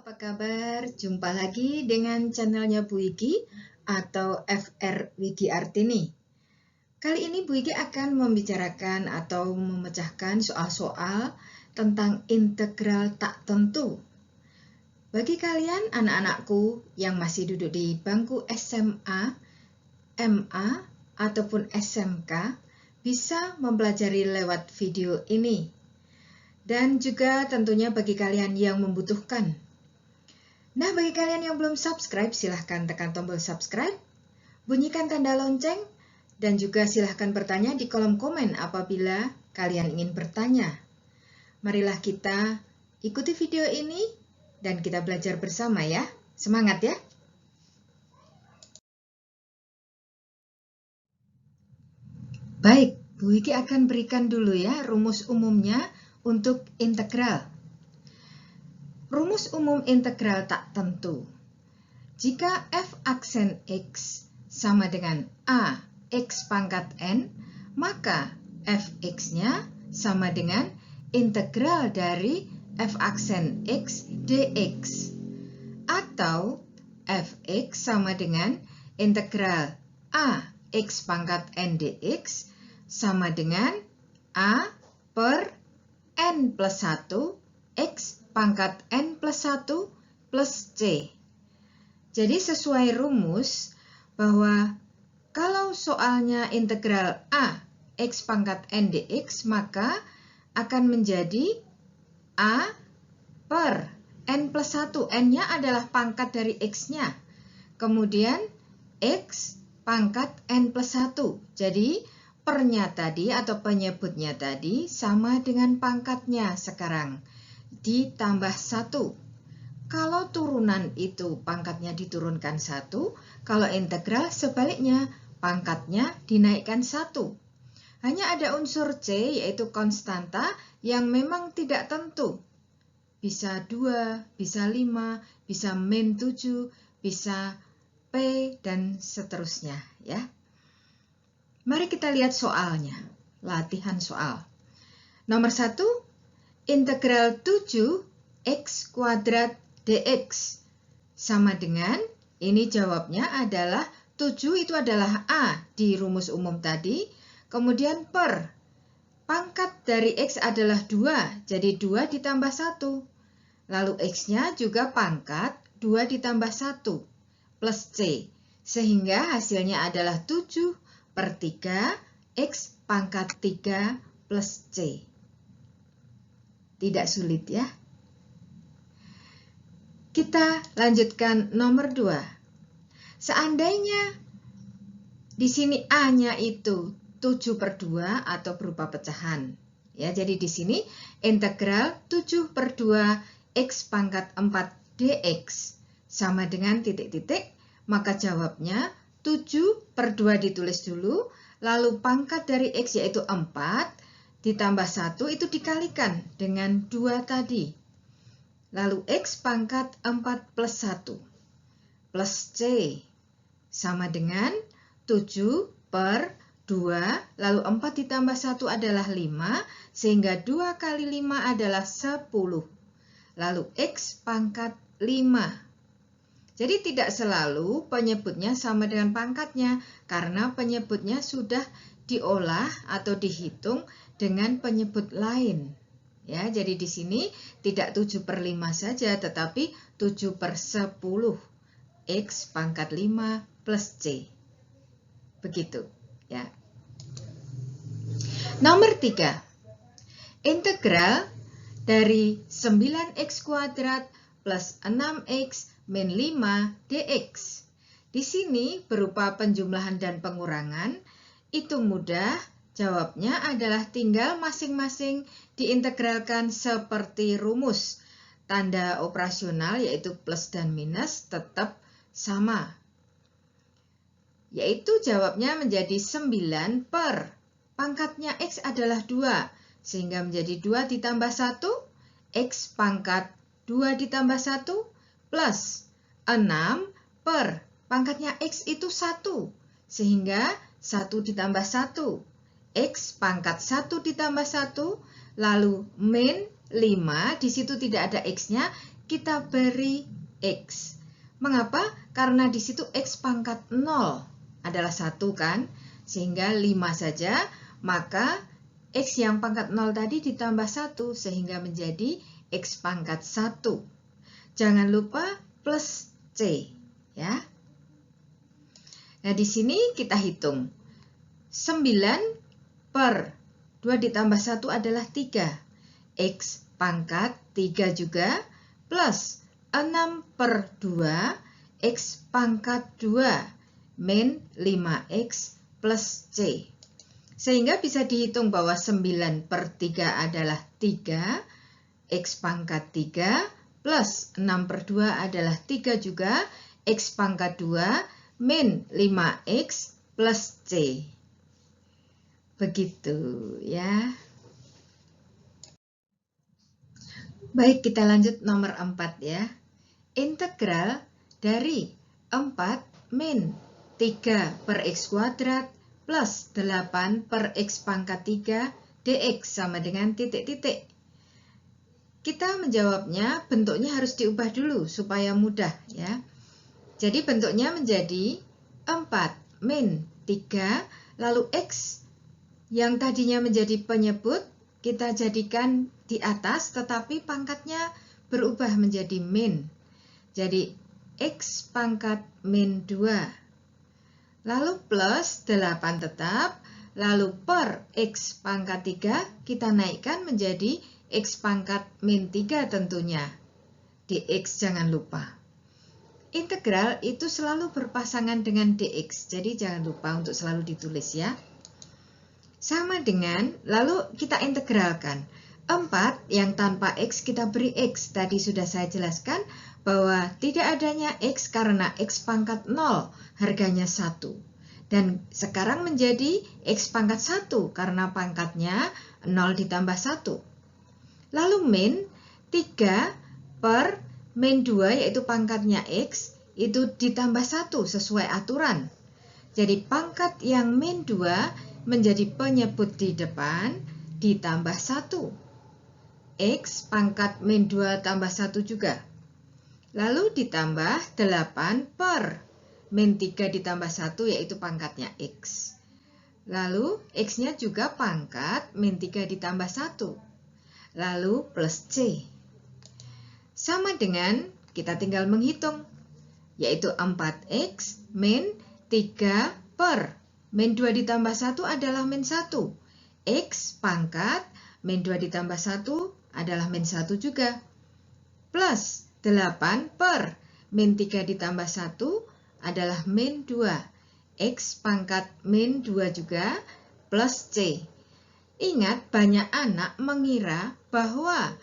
apa kabar? Jumpa lagi dengan channelnya Bu Wiki atau FR Wiki Artini. Kali ini Bu Wiki akan membicarakan atau memecahkan soal-soal tentang integral tak tentu. Bagi kalian anak-anakku yang masih duduk di bangku SMA, MA, ataupun SMK, bisa mempelajari lewat video ini. Dan juga tentunya bagi kalian yang membutuhkan. Nah, bagi kalian yang belum subscribe, silahkan tekan tombol subscribe, bunyikan tanda lonceng, dan juga silahkan bertanya di kolom komen apabila kalian ingin bertanya. Marilah kita ikuti video ini dan kita belajar bersama ya. Semangat ya! Baik, Bu Wiki akan berikan dulu ya rumus umumnya untuk integral. Rumus umum integral tak tentu. Jika f aksen x sama dengan a x pangkat n, maka fx-nya sama dengan integral dari f aksen x dx. Atau fx sama dengan integral a x pangkat n dx sama dengan a per n plus 1 x pangkat n plus 1 plus c. Jadi sesuai rumus bahwa kalau soalnya integral a x pangkat n dx, maka akan menjadi a per n plus 1. N-nya adalah pangkat dari x-nya. Kemudian x pangkat n plus 1. Jadi pernya tadi atau penyebutnya tadi sama dengan pangkatnya sekarang. Ditambah 1. Kalau turunan itu pangkatnya diturunkan 1, kalau integral sebaliknya pangkatnya dinaikkan 1. Hanya ada unsur C yaitu konstanta yang memang tidak tentu. Bisa 2, bisa 5, bisa min 7, bisa P dan seterusnya ya. Mari kita lihat soalnya, latihan soal. Nomor 1, integral 7 x kuadrat dx sama dengan, ini jawabnya adalah 7 itu adalah a di rumus umum tadi, kemudian per pangkat dari x adalah 2, jadi 2 ditambah 1. Lalu x-nya juga pangkat 2 ditambah 1 plus c, sehingga hasilnya adalah 7 per 3 x pangkat 3 plus c. Tidak sulit ya. Kita lanjutkan nomor 2. Seandainya di sini a-nya itu 7 per 2 atau berupa pecahan. Ya, jadi di sini integral 7 per 2 x pangkat 4 dx sama dengan titik-titik, maka jawabnya 7 per 2 ditulis dulu, lalu pangkat dari x yaitu 4, ditambah 1 itu dikalikan dengan 2 tadi. Lalu x pangkat 4 plus 1 plus c sama dengan 7 per 2, lalu 4 ditambah 1 adalah 5, sehingga 2 kali 5 adalah 10. Lalu x pangkat 5. Jadi tidak selalu penyebutnya sama dengan pangkatnya, karena penyebutnya sudah diolah atau dihitung dengan penyebut lain. Ya, jadi di sini tidak 7 per 5 saja, tetapi 7 per 10 x pangkat 5 plus c. Begitu. Ya. Nomor 3. Integral dari 9x kuadrat plus 6x min 5 dx. Di sini berupa penjumlahan dan pengurangan, itu mudah, jawabnya adalah tinggal masing-masing diintegralkan seperti rumus. Tanda operasional yaitu plus dan minus tetap sama. Yaitu jawabnya menjadi 9 per pangkatnya x adalah 2, sehingga menjadi 2 ditambah 1, x pangkat 2 ditambah 1, plus 6 per pangkatnya x itu 1, sehingga 1 ditambah 1, x pangkat 1 ditambah 1, lalu min 5, di situ tidak ada x-nya, kita beri X. Mengapa? Karena di situ X pangkat 0 adalah 1 kan? Sehingga 5 saja, maka X yang pangkat 0 tadi ditambah 1 sehingga menjadi X pangkat 1. Jangan lupa plus C ya. Nah, di sini kita hitung. 9 per 2 ditambah 1 adalah 3. X pangkat 3 juga plus 6 per 2 X pangkat 2 min 5X plus C. Sehingga bisa dihitung bahwa 9 per 3 adalah 3, X pangkat 3 plus 6 per 2 adalah 3 juga, X pangkat 2 min 5X plus C. Begitu ya. Baik, kita lanjut nomor 4 ya. Integral dari 4 min 3 per X kuadrat plus 8 per X pangkat 3 dx sama dengan titik-titik. Kita menjawabnya, bentuknya harus diubah dulu supaya mudah ya. Jadi bentuknya menjadi 4 min 3, lalu X yang tadinya menjadi penyebut kita jadikan di atas, tetapi pangkatnya berubah menjadi min. Jadi X pangkat min 2. Lalu plus 8 tetap, lalu per X pangkat 3 kita naikkan menjadi X pangkat min 3 tentunya. Dx jangan lupa. Integral itu selalu berpasangan dengan dx, jadi jangan lupa untuk selalu ditulis ya. Sama dengan, lalu kita integralkan. 4 yang tanpa X kita beri X. Tadi sudah saya jelaskan bahwa tidak adanya X karena X pangkat 0 harganya 1. Dan sekarang menjadi X pangkat 1 karena pangkatnya 0 ditambah 1. Lalu min 3 per min 2 yaitu pangkatnya X itu ditambah 1 sesuai aturan. Jadi pangkat yang min 2 menjadi penyebut di depan ditambah 1. X pangkat min 2 tambah 1 juga. Lalu ditambah 8 per min 3 ditambah 1 yaitu pangkatnya X. Lalu X-nya juga pangkat min 3 ditambah 1. Lalu plus C. Sama dengan kita tinggal menghitung. Yaitu 4X min 3 per min 2 ditambah 1 adalah min 1. X pangkat min 2 ditambah 1 adalah min 1 juga. Plus 8 per min 3 ditambah 1 adalah min 2. X pangkat min 2 juga plus C. Ingat, banyak anak mengira bahwa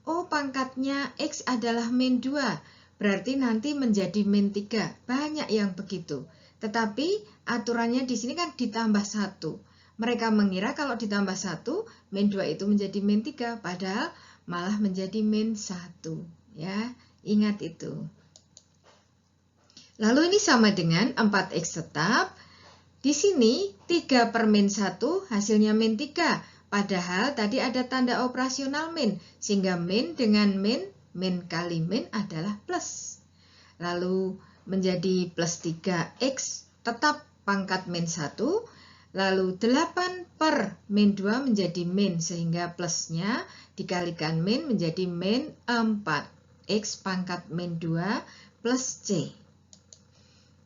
pangkatnya X adalah min 2. Berarti nanti menjadi min 3. Banyak yang begitu. Tetapi aturannya di sini kan ditambah 1. Mereka mengira kalau ditambah 1, min 2 itu menjadi min 3. Padahal malah menjadi min 1. Ya, ingat itu. Lalu ini sama dengan 4X tetap. Di sini 3 per min 1 hasilnya min 3. Padahal tadi ada tanda operasional min. Sehingga min dengan min kali min adalah plus. Lalu menjadi plus 3X tetap pangkat min 1. Lalu 8 per min 2 menjadi min. Sehingga plusnya dikalikan min menjadi min 4. X pangkat min 2 plus C.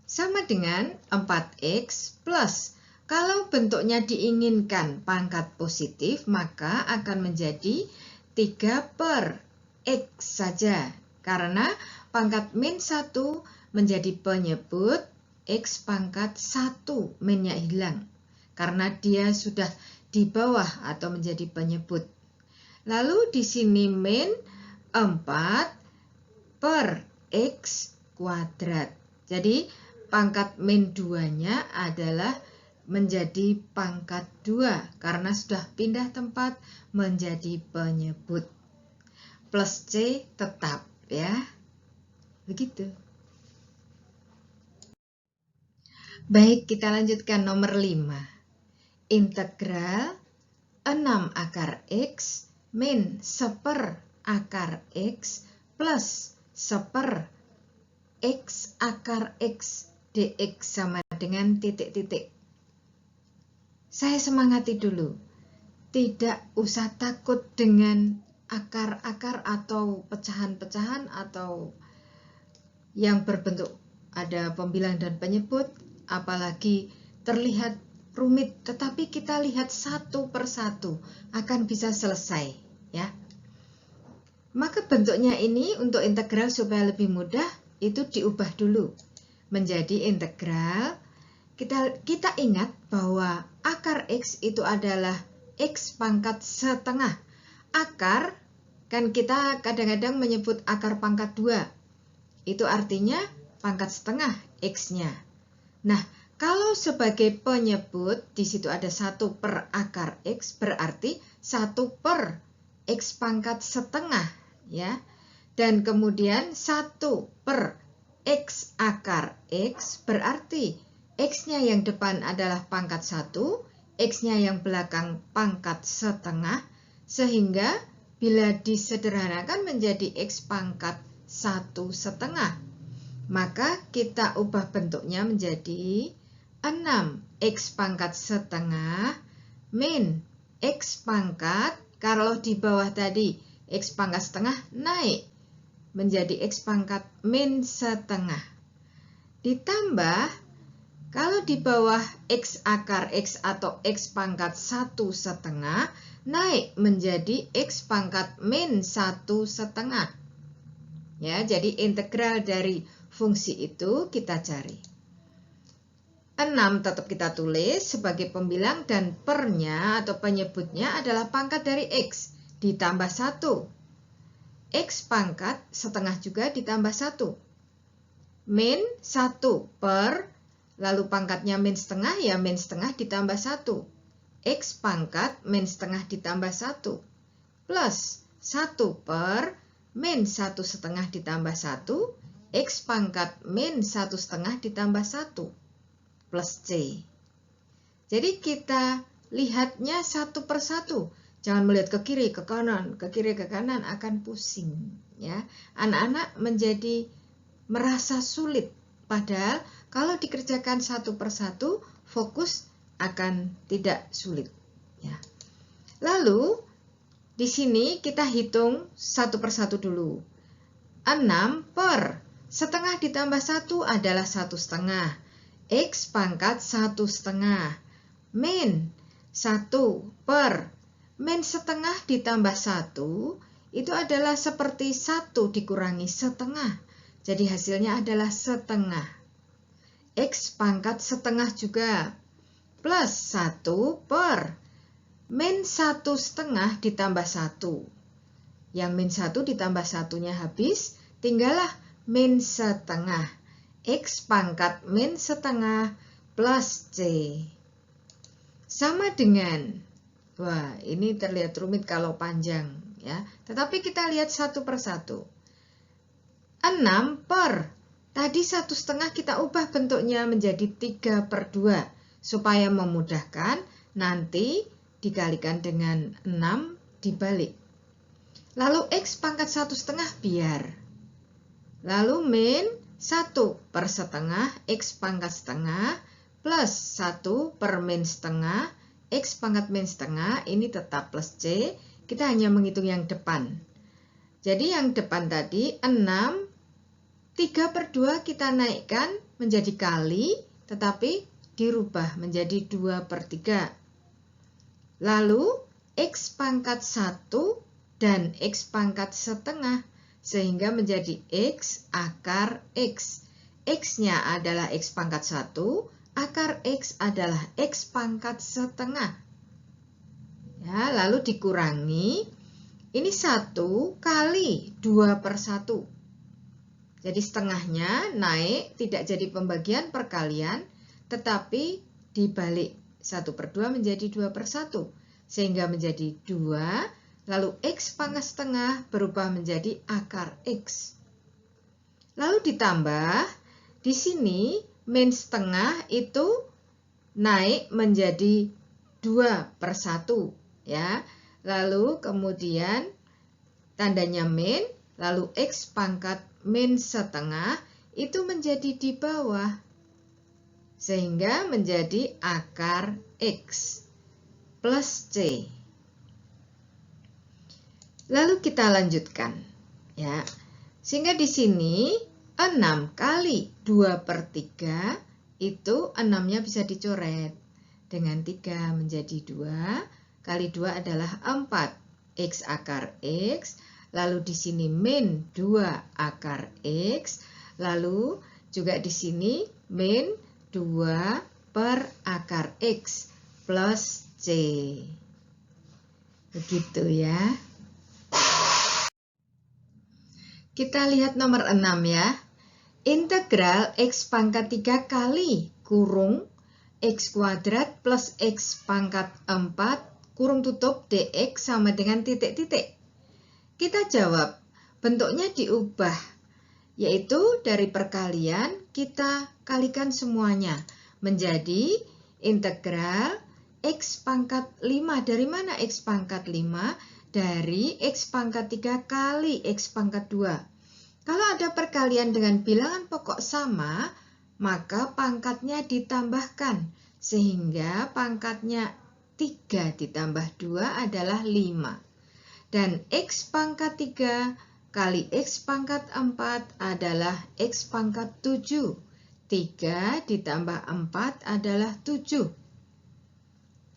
Sama dengan 4X plus. Kalau bentuknya diinginkan pangkat positif, maka akan menjadi 3 per X saja. Karena pangkat min 1 menjadi penyebut, X pangkat 1 minnya hilang. Karena dia sudah di bawah atau menjadi penyebut. Lalu di sini min 4 per X kuadrat. Jadi pangkat min 2-nya adalah menjadi pangkat 2 karena sudah pindah tempat menjadi penyebut. Plus C tetap ya. Begitu. Baik, kita lanjutkan nomor 5. Integral 6 akar X min 1/akar X plus 1/, X akar X dx sama dengan titik-titik. Saya semangati dulu. Tidak usah takut dengan akar-akar atau pecahan-pecahan atau yang berbentuk ada pembilang dan penyebut, apalagi terlihat rumit, tetapi kita lihat satu persatu akan bisa selesai, ya. Maka bentuknya ini untuk integral supaya lebih mudah itu diubah dulu menjadi integral. Kita ingat bahwa akar X itu adalah X pangkat setengah. Akar, kan kita kadang-kadang menyebut akar pangkat 2. Itu artinya pangkat setengah X-nya. Nah, kalau sebagai penyebut, di situ ada 1 per akar X, berarti 1 per X pangkat setengah, ya. Dan kemudian 1 per X akar X, berarti X-nya yang depan adalah pangkat 1, X-nya yang belakang pangkat setengah, sehingga bila disederhanakan menjadi X pangkat 1/2, maka kita ubah bentuknya menjadi 6 X pangkat setengah min X pangkat, kalau di bawah tadi X pangkat setengah naik menjadi X pangkat min setengah. Ditambah, kalau di bawah X akar X atau X pangkat 1/2 naik menjadi X pangkat min 1/2. Ya, jadi integral dari fungsi itu kita cari. 6 tetap kita tulis sebagai pembilang dan pernya atau penyebutnya adalah pangkat dari X ditambah 1. X pangkat setengah juga ditambah 1. Min 1 per, lalu pangkatnya min setengah, ya min setengah ditambah 1. X pangkat min setengah ditambah 1. Plus 1 per min 1/2 ditambah 1. X pangkat min 1/2 ditambah 1. Plus C. Jadi kita lihatnya satu persatu. Jangan melihat ke kiri, ke kanan, ke kiri, ke kanan, akan pusing. Ya, anak-anak menjadi merasa sulit. Padahal kalau dikerjakan satu persatu, fokus akan tidak sulit. Ya. Lalu di sini kita hitung satu persatu dulu. 6 per setengah ditambah 1 adalah 1/2. X pangkat 1/2 min 1 per min setengah ditambah 1 itu adalah seperti 1 dikurangi setengah. Jadi hasilnya adalah setengah. X pangkat setengah juga plus 1 per min 1/2 ditambah 1. Yang min 1 ditambah 1-nya habis, tinggallah min setengah. X pangkat min setengah plus C. Sama dengan, wah ini terlihat rumit kalau panjang, ya. Tetapi kita lihat satu persatu. 6 per, tadi 1/2 kita ubah bentuknya menjadi 3/2 supaya memudahkan, nanti dikalikan dengan 6 dibalik. Lalu X pangkat 1/2 biar. Lalu min 1 per setengah X pangkat setengah plus 1 per min setengah X pangkat min setengah, ini tetap plus C. Kita hanya menghitung yang depan. Jadi yang depan tadi 6, 3/2 kita naikkan menjadi kali, tetapi dirubah menjadi 2/3. Lalu X pangkat 1 dan X pangkat setengah, sehingga menjadi X akar X. X-nya adalah X pangkat 1, akar X adalah X pangkat setengah. Ya, lalu dikurangi, ini 1 kali 2/1. Jadi setengahnya naik, tidak jadi pembagian perkalian, tetapi dibalik 1/2 menjadi 2/1. Sehingga menjadi 2, lalu X pangkat setengah berubah menjadi akar X. Lalu ditambah, di sini min setengah itu naik menjadi 2/1. Ya. Lalu kemudian tandanya min, lalu X pangkat min setengah itu menjadi di bawah. Sehingga menjadi akar X plus C. Lalu kita lanjutkan. Ya. Sehingga di sini 6 kali 2/3 itu 6-nya bisa dicoret. Dengan 3 menjadi 2, kali 2 adalah 4. X akar X, lalu di sini min 2 akar X, lalu juga di sini min 2 per akar X plus C. Begitu ya. Kita lihat nomor 6 ya. Integral X pangkat 3 kali kurung X kuadrat plus X pangkat 4 kurung tutup dx sama dengan titik-titik. Kita jawab, bentuknya diubah, yaitu dari perkalian kita kalikan semuanya menjadi integral X pangkat 5. Dari mana X pangkat 5? Dari X pangkat 3 kali X pangkat 2. Kalau ada perkalian dengan bilangan pokok sama, maka pangkatnya ditambahkan, sehingga pangkatnya 3 ditambah 2 adalah 5. Dan X pangkat 3 kali X pangkat 4 adalah X pangkat 7. 3 ditambah 4 adalah 7.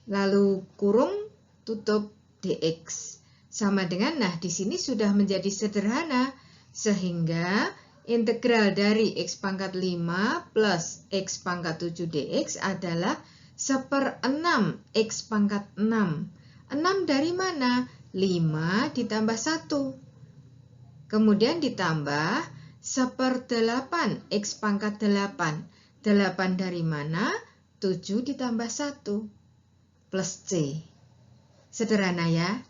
Lalu kurung tutup dx. Sama dengan, nah di sini sudah menjadi sederhana, sehingga integral dari X pangkat 5 plus X pangkat 7 dx adalah 1/6 X pangkat 6. 6 dari mana? 5 ditambah 1. Kemudian ditambah 1/8 X pangkat 8. 8 dari mana? 7 ditambah 1 plus C. Sederhana ya?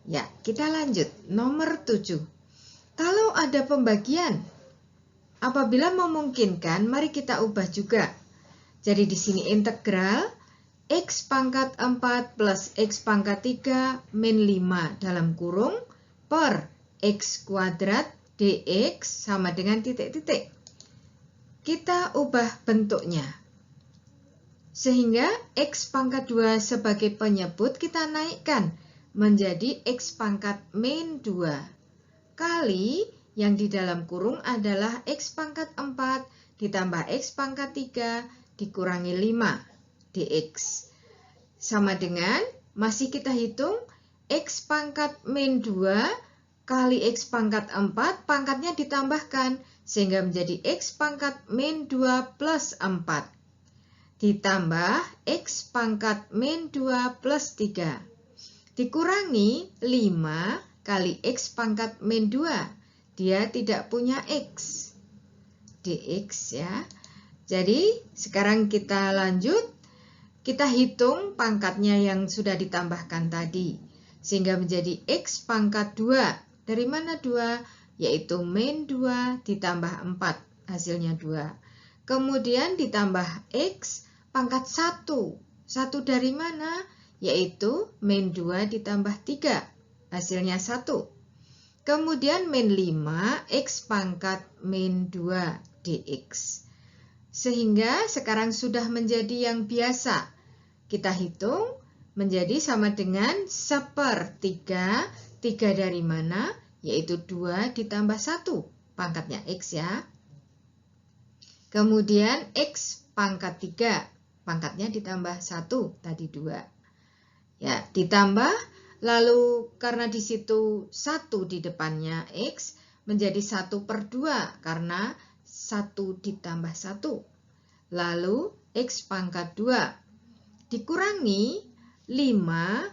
Ya, kita lanjut. Nomor 7. Kalau ada pembagian, apabila memungkinkan, mari kita ubah juga. Jadi di sini integral X pangkat 4 plus X pangkat 3 min 5 dalam kurung per X kuadrat dx sama dengan titik-titik. Kita ubah bentuknya. Sehingga X pangkat 2 sebagai penyebut kita naikkan menjadi X pangkat min 2. Kali yang di dalam kurung adalah X pangkat 4 ditambah X pangkat 3 dikurangi 5 dx. Sama dengan, masih kita hitung X pangkat min 2 kali X pangkat 4, pangkatnya ditambahkan, sehingga menjadi X pangkat min 2 plus 4. Ditambah X pangkat min 2 plus 3. Dikurangi 5 kali X pangkat min 2. Dia tidak punya X. Dx ya. Jadi sekarang kita lanjut. Kita hitung pangkatnya yang sudah ditambahkan tadi. Sehingga menjadi X pangkat 2. Dari mana 2? Yaitu min 2 ditambah 4. Hasilnya 2. Kemudian ditambah X pangkat 1. 1 dari mana? Yaitu min 2 ditambah 3. Hasilnya 1. Kemudian min 5 X pangkat min 2 dx. Sehingga sekarang sudah menjadi yang biasa. Kita hitung menjadi sama dengan 1/3. 3 dari mana? Yaitu 2 ditambah 1. Pangkatnya X ya. Kemudian X pangkat 3. Pangkatnya ditambah 1. Tadi 2. Ya, ditambah. Lalu karena di situ 1 di depannya X menjadi 1/2 karena 1 ditambah 1. Lalu X pangkat 2 dikurangi 5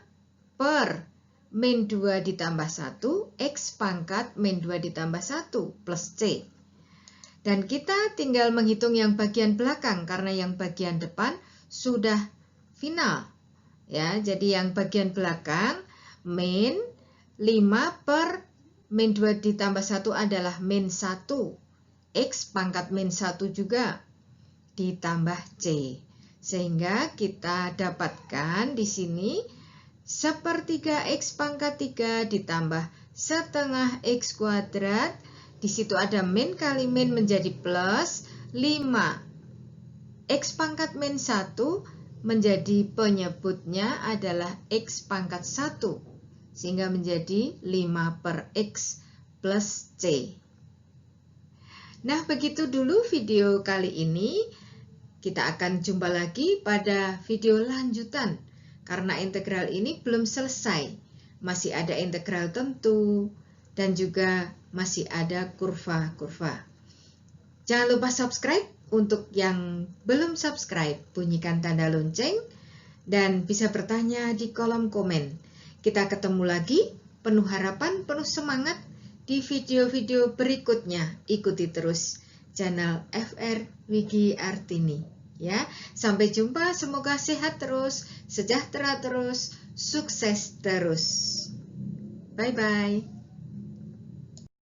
per min 2 ditambah 1, X pangkat min 2 ditambah 1 plus C. Dan kita tinggal menghitung yang bagian belakang karena yang bagian depan sudah final. Ya, jadi yang bagian belakang min 5 per min 2 ditambah 1 adalah min 1. X pangkat min 1 juga ditambah C. Sehingga kita dapatkan di sini 1/3 X pangkat 3 ditambah setengah X kuadrat. Di situ ada min kali min menjadi plus 5. X pangkat min 1 menjadi penyebutnya adalah X pangkat 1. Sehingga menjadi 5 per X plus C. Nah, begitu dulu video kali ini. Kita akan jumpa lagi pada video lanjutan. Karena integral ini belum selesai. Masih ada integral tentu dan juga masih ada kurva-kurva. Jangan lupa subscribe. Untuk yang belum subscribe, bunyikan tanda lonceng dan bisa bertanya di kolom komen. Kita ketemu lagi, penuh harapan, penuh semangat di video-video berikutnya. Ikuti terus channel FR Wigi Artini. Ya, sampai jumpa. Semoga sehat terus, sejahtera terus, sukses terus. Bye-bye.